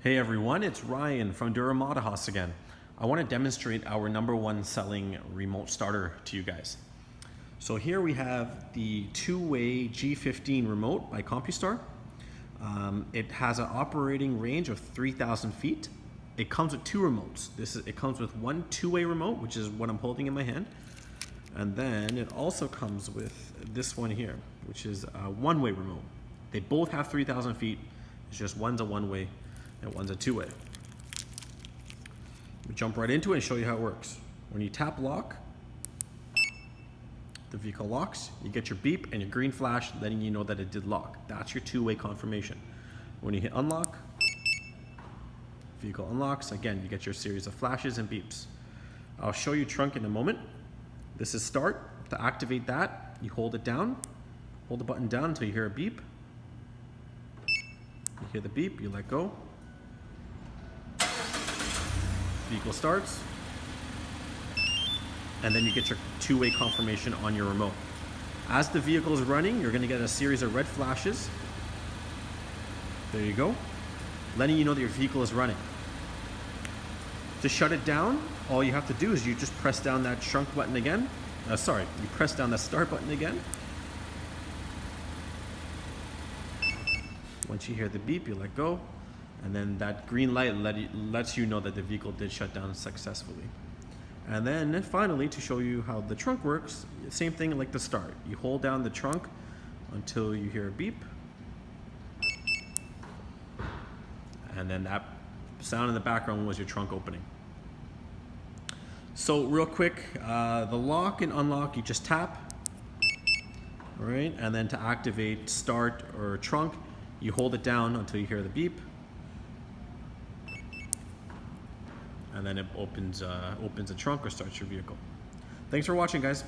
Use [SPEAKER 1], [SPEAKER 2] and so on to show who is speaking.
[SPEAKER 1] Hey everyone, it's Ryan from Durham Autohaus again. I want to demonstrate our #1 selling remote starter to you guys. So here we have the two-way G15 remote by Compustar. It has an operating range of 3,000 feet. It comes with two remotes. It comes with one two-way remote, which is what I'm holding in my hand. And then it also comes with this one here, which is a one-way remote. They both have 3,000 feet. It's just one's a one-way and one's a two-way. We jump right into it and show you how it works. When you tap lock, the vehicle locks, you get your beep and your green flash letting you know that it did lock. That's your two-way confirmation. When you hit unlock, vehicle unlocks, again, you get your series of flashes and beeps. I'll show you trunk in a moment. This is start. To activate that, you hold it down, hold the button down until you hear a beep. You hear the beep, you let go. Vehicle starts, and then you get your two-way confirmation on your remote. As the vehicle is running, you're going to get a series of red flashes. There you go, letting you know that your vehicle is running. To shut it down, all you have to do is you just press down that trunk button again. You press down that start button again. Once you hear the beep, you let go. And then that green light lets you know that the vehicle did shut down successfully. And then finally, to show you how the trunk works, same thing like the start. You hold down the trunk until you hear a beep. And then that sound in the background was your trunk opening. So real quick, the lock and unlock, you just tap, all right? And then to activate start or trunk, you hold it down until you hear the beep. And then it opens the trunk or starts your vehicle. Thanks for watching, guys.